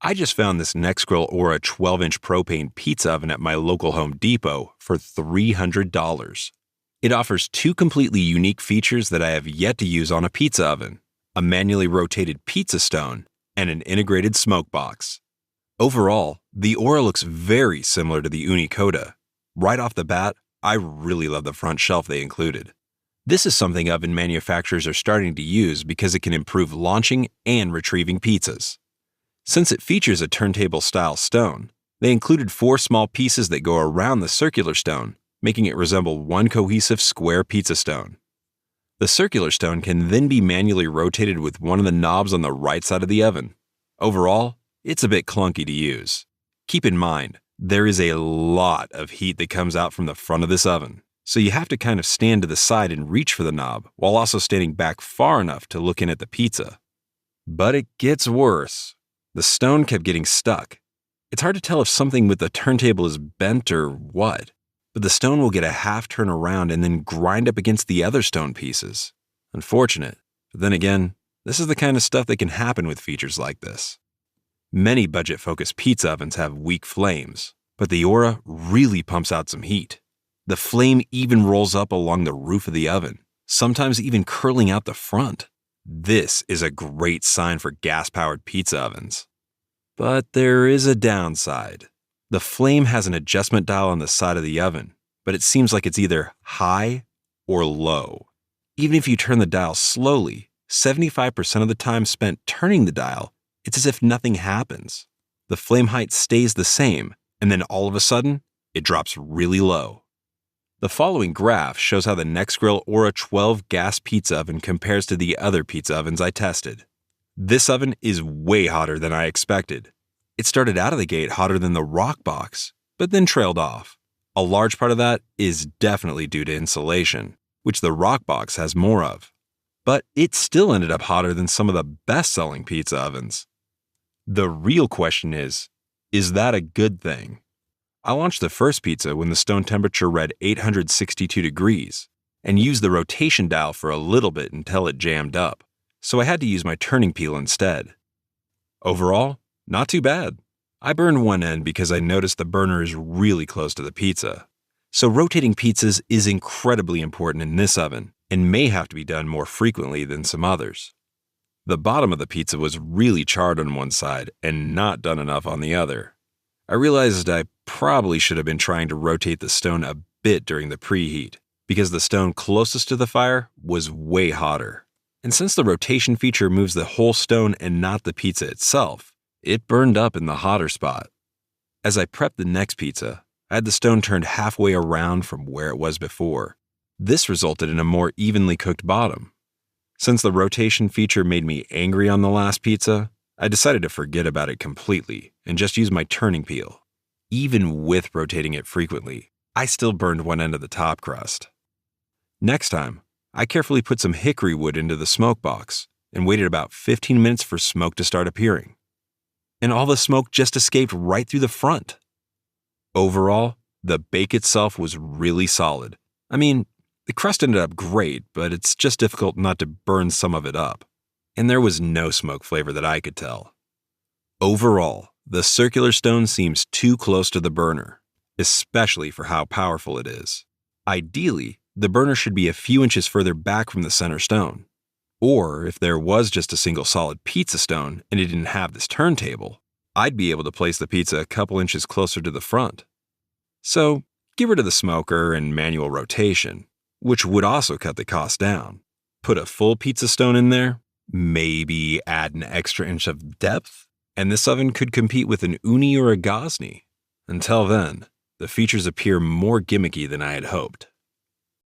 I just found this Nexgrill Ora 12-inch propane pizza oven at my local Home Depot for $300. It offers two completely unique features that I have yet to use on a pizza oven: a manually rotated pizza stone and an integrated smoke box. Overall, the Ora looks very similar to the Unicoda. Right off the bat, I really love the front shelf they included. This is something oven manufacturers are starting to use because it can improve launching and retrieving pizzas. Since it features a turntable-style stone, they included 4 small pieces that go around the circular stone, making it resemble one cohesive square pizza stone. The circular stone can then be manually rotated with one of the knobs on the right side of the oven. Overall, it's a bit clunky to use. Keep in mind, there is a lot of heat that comes out from the front of this oven, so you have to kind of stand to the side and reach for the knob while also standing back far enough to look in at the pizza. But it gets worse. The stone kept getting stuck. It's hard to tell if something with the turntable is bent or what, but the stone will get a half turn around and then grind up against the other stone pieces. Unfortunate, but then again, this is the kind of stuff that can happen with features like this. Many budget-focused pizza ovens have weak flames, but the Ora really pumps out some heat. The flame even rolls up along the roof of the oven, sometimes even curling out the front. This is a great sign for gas-powered pizza ovens. But there is a downside. The flame has an adjustment dial on the side of the oven, but it seems like it's either high or low. Even if you turn the dial slowly, 75% of the time spent turning the dial, it's as if nothing happens. The flame height stays the same, and then all of a sudden, it drops really low. The following graph shows how the Nexgrill Ora 12 gas pizza oven compares to the other pizza ovens I tested. This oven is way hotter than I expected. It started out of the gate hotter than the Roccbox, but then trailed off. A large part of that is definitely due to insulation, which the Roccbox has more of. But it still ended up hotter than some of the best-selling pizza ovens. The real question is that a good thing? I launched the first pizza when the stone temperature read 862 degrees and used the rotation dial for a little bit until it jammed up, so I had to use my turning peel instead. Overall, not too bad. I burned one end because I noticed the burner is really close to the pizza. So rotating pizzas is incredibly important in this oven and may have to be done more frequently than some others. The bottom of the pizza was really charred on one side and not done enough on the other. I realized I probably should have been trying to rotate the stone a bit during the preheat, because the stone closest to the fire was way hotter. And since the rotation feature moves the whole stone and not the pizza itself, it burned up in the hotter spot. As I prepped the next pizza, I had the stone turned halfway around from where it was before. This resulted in a more evenly cooked bottom. Since the rotation feature made me angry on the last pizza, I decided to forget about it completely and just use my turning peel. Even with rotating it frequently, I still burned one end of the top crust. Next time, I carefully put some hickory wood into the smoke box and waited about 15 minutes for smoke to start appearing. And all the smoke just escaped right through the front. Overall, the bake itself was really solid. I mean, the crust ended up great, but it's just difficult not to burn some of it up. And there was no smoke flavor that I could tell. Overall, the circular stone seems too close to the burner, especially for how powerful it is. Ideally, the burner should be a few inches further back from the center stone. Or if there was just a single solid pizza stone and it didn't have this turntable, I'd be able to place the pizza a couple inches closer to the front. So, get rid of the smoker and manual rotation, which would also cut the cost down. Put a full pizza stone in there, maybe add an extra inch of depth, and this oven could compete with an Uni or a Gosni. Until then, the features appear more gimmicky than I had hoped.